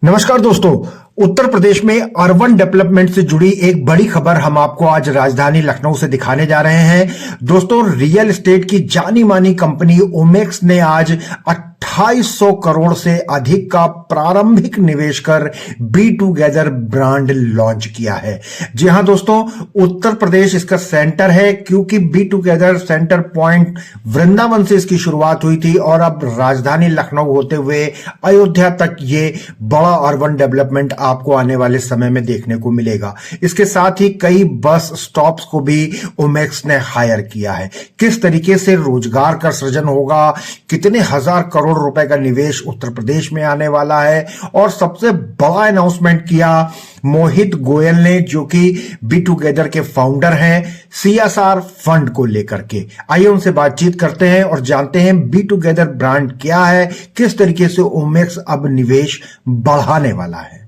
नमस्कार दोस्तों। उत्तर प्रदेश में अर्बन डेवलपमेंट से जुड़ी एक बड़ी खबर हम आपको आज राजधानी लखनऊ से दिखाने जा रहे हैं। दोस्तों, रियल एस्टेट की जानी मानी कंपनी ओमेक्स ने आज 2800 करोड़ से अधिक का प्रारंभिक निवेश कर बी टुगेदर ब्रांड लॉन्च किया है। जी हां दोस्तों, उत्तर प्रदेश इसका सेंटर है क्योंकि be together centre point Vrindavan से इसकी शुरुआत हुई थी और अब राजधानी लखनऊ होते हुए अयोध्या तक ये बड़ा अर्बन डेवलपमेंट आपको आने वाले समय में देखने को मिलेगा। इसके साथ ही कई बस स्टॉप्स को भी ओमेक्स ने हायर किया है। किस तरीके से रोजगार का सृजन होगा, कितने हजार करोड़ रुपए का निवेश उत्तर प्रदेश में आने वाला है, और सबसे बड़ा अनाउंसमेंट किया मोहित गोयल ने, जो कि बी टुगेदर के फाउंडर हैं, सीएसआर फंड को लेकर के। आइए उनसे बातचीत करते हैं और जानते हैं बी टुगेदर ब्रांड क्या है, किस तरीके से ओमेक्स अब निवेश बढ़ाने वाला है।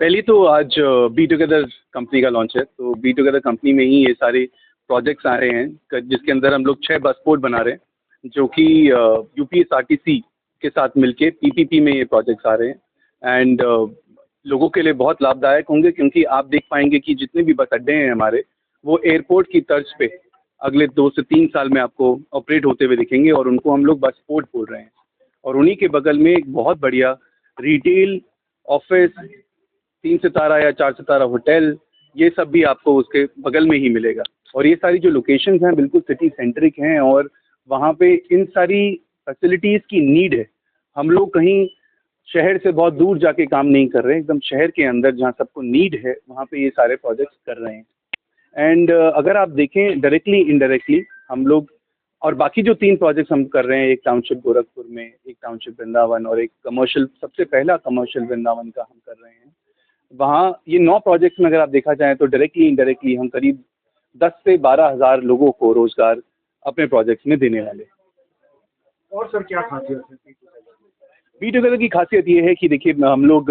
पहली तो आज बी टुगेदर कंपनी का लॉन्च है, तो बी टुगेदर कंपनी में ही ये सारे प्रोजेक्ट्स आ रहे हैं, जिसके अंदर हम लोग 6 बस पोर्ट बना रहे हैं, जो कि यूपीएसआरटीसी के साथ मिलके पीपीपी में ये प्रोजेक्ट्स आ रहे हैं। एंड लोगों के लिए बहुत लाभदायक होंगे, क्योंकि आप देख पाएंगे कि जितने भी बस अड्डे हैं हमारे, वो एयरपोर्ट की तर्ज पे अगले 2 से 3 साल में आपको ऑपरेट होते हुए दिखेंगे, और उनको हम लोग बस पोर्ट बोल रहे हैं। और उन्हीं के बगल में एक बहुत बढ़िया रिटेल, ऑफिस, 3 सितारा या 4 सितारा होटल, ये सब भी आपको उसके बगल में ही मिलेगा। और ये सारी जो लोकेशंस हैं बिल्कुल सिटी सेंट्रिक हैं, और वहाँ पे इन सारी फैसिलिटीज़ की नीड है। हम लोग कहीं शहर से बहुत दूर जाके काम नहीं कर रहे हैं, एकदम शहर के अंदर जहाँ सबको नीड है वहाँ पे ये सारे प्रोजेक्ट्स कर रहे हैं। एंड अगर आप देखें डायरेक्टली इनडायरेक्टली हम लोग, और बाकी जो 3 प्रोजेक्ट्स हम कर रहे हैं, एक टाउनशिप गोरखपुर में, एक टाउनशिप वृंदावन, और एक कमर्शियल, सबसे पहला कमर्शियल वृंदावन का हम कर रहे हैं। वहाँ ये 9 प्रोजेक्ट्स में अगर आप देखा जाए तो डायरेक्टली इनडायरेक्टली हम करीब 10 से 12 हज़ार लोगों को रोजगार अपने प्रोजेक्ट्स में देने वाले। और सर क्या खासियत है बी टुगेदर की खासियत ये है कि देखिए, हम लोग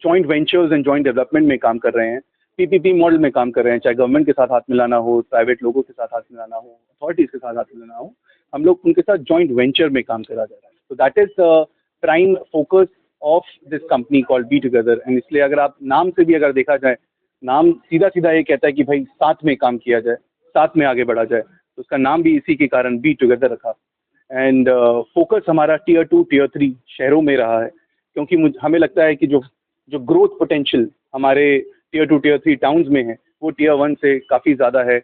joint ventures and joint development में काम कर रहे हैं, पीपीपी मॉडल में काम कर रहे हैं। चाहे गवर्नमेंट के साथ हाथ मिलाना हो, प्राइवेट लोगों के साथ हाथ मिलाना हो, अथॉरिटीज़ के साथ हाथ मिलाना हो, हम लोग उनके साथ जॉइंट वेंचर में काम करा जा रहा है। तो that is prime focus of this company called be together. And इसलिए अगर आप नाम से भी अगर देखा जाए, नाम सीधा सीधा ये कहता है कि भाई साथ में काम किया जाए, साथ में आगे बढ़ा जाए, तो उसका नाम भी इसी के कारण बी टुगेदर रखा। एंड फोकस हमारा टियर 2 टियर 3 शहरों में रहा है, क्योंकि हमें लगता है कि जो ग्रोथ पोटेंशियल हमारे टियर 2 टियर 3 टाउन्स में है, वो टियर 1 से काफ़ी ज़्यादा है।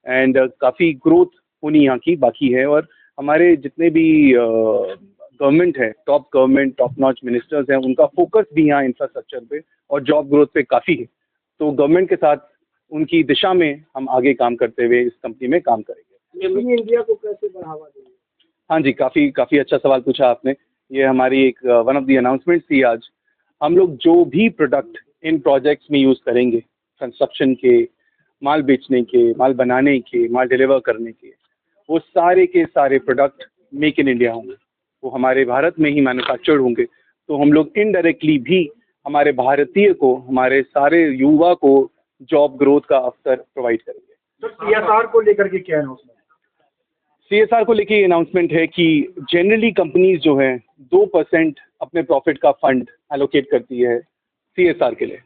एंड काफ़ी ग्रोथ होनी यहाँ की बाकी है। और हमारे जितने भी गवर्नमेंट है, टॉप नॉच मिनिस्टर्स हैं, उनका फोकस भी यहाँ इंफ्रास्ट्रक्चर पे और जॉब ग्रोथ पे काफ़ी है। तो गवर्नमेंट के साथ उनकी दिशा में हम आगे काम करते हुए इस कंपनी में काम करेंगे। मेक इन इंडिया को कैसे बढ़ावा देंगे? हाँ जी, काफ़ी अच्छा सवाल पूछा आपने। ये हमारी एक वन ऑफ दी अनाउंसमेंट्स थी आज। हम लोग जो भी प्रोडक्ट इन प्रोजेक्ट्स में यूज़ करेंगे, कंस्ट्रक्शन के, माल बेचने के, माल बनाने के, माल डिलीवर करने के, वो सारे के सारे प्रोडक्ट मेक इन इंडिया होंगे, वो हमारे भारत में ही मैन्युफैक्चर्ड होंगे। तो हम लोग इनडायरेक्टली भी हमारे भारतीय को, हमारे सारे युवा को जॉब ग्रोथ का अवसर प्रोवाइड करेंगे। तो सीएसआर को लेकर के क्या अनाउंसमेंट? सीएसआर को लेके अनाउंसमेंट है कि जनरली कंपनीज जो हैं 2% अपने प्रॉफिट का फंड एलोकेट करती है सीएसआर के लिए।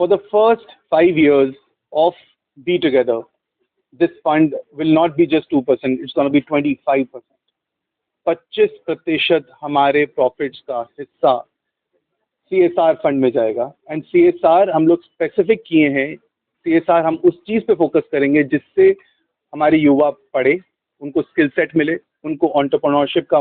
For the first 5 years of be together, this fund will not be just 2%, it's gonna be 25%। 25% हमारे प्रॉफिट्स का हिस्सा सीएसआर फंड में जाएगा। एंड सीएसआर हम लोग स्पेसिफिक किए हैं, सीएसआर हम उस चीज़ पे फोकस करेंगे जिससे हमारे युवा पढ़े, उनको स्किल सेट मिले, उनको एंटरप्रेन्योरशिप का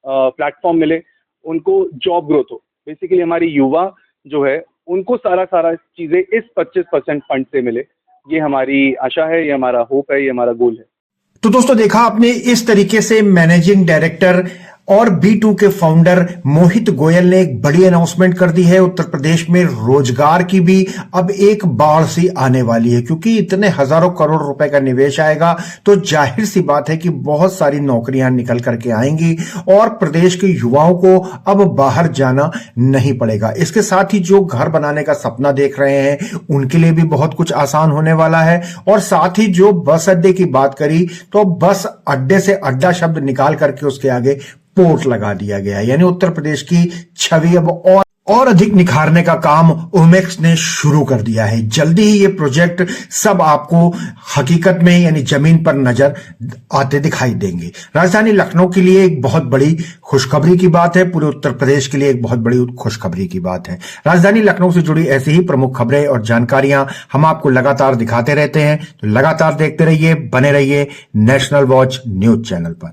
प्लेटफॉर्म मिले, उनको जॉब ग्रोथ हो। बेसिकली हमारी युवा जो है उनको सारा चीज़ें इस 25% फंड से मिले। ये हमारी आशा है, ये हमारा होप है, ये हमारा गोल है। तो दोस्तों, देखा आपने, इस तरीके से मैनेजिंग डायरेक्टर और B2 के फाउंडर मोहित गोयल ने एक बड़ी अनाउंसमेंट कर दी है। उत्तर प्रदेश में रोजगार की भी अब एक बाढ़ सी आने वाली है, क्योंकि इतने हजारों करोड़ रुपए का निवेश आएगा तो जाहिर सी बात है कि बहुत सारी नौकरियां निकल करके आएंगी और प्रदेश के युवाओं को अब बाहर जाना नहीं पड़ेगा। इसके साथ ही जो घर बनाने का सपना देख रहे हैं उनके लिए भी बहुत कुछ आसान होने वाला है। और साथ ही जो बस अड्डे की बात करी, तो बस अड्डे से अड्डा शब्द निकाल करके उसके आगे पोर्ट लगा दिया गया है, यानी उत्तर प्रदेश की छवि अब और और अधिक निखारने का काम ओमेक्स ने शुरू कर दिया है। जल्दी ही ये प्रोजेक्ट सब आपको हकीकत में यानी जमीन पर नजर आते दिखाई देंगे। राजधानी लखनऊ के लिए एक बहुत बड़ी खुशखबरी की बात है, पूरे उत्तर प्रदेश के लिए एक बहुत बड़ी खुशखबरी की बात है। राजधानी लखनऊ से जुड़ी ऐसी ही प्रमुख खबरें और जानकारियां हम आपको लगातार दिखाते रहते हैं, तो लगातार देखते रहिए, बने रहिए नेशनल वॉच न्यूज चैनल पर।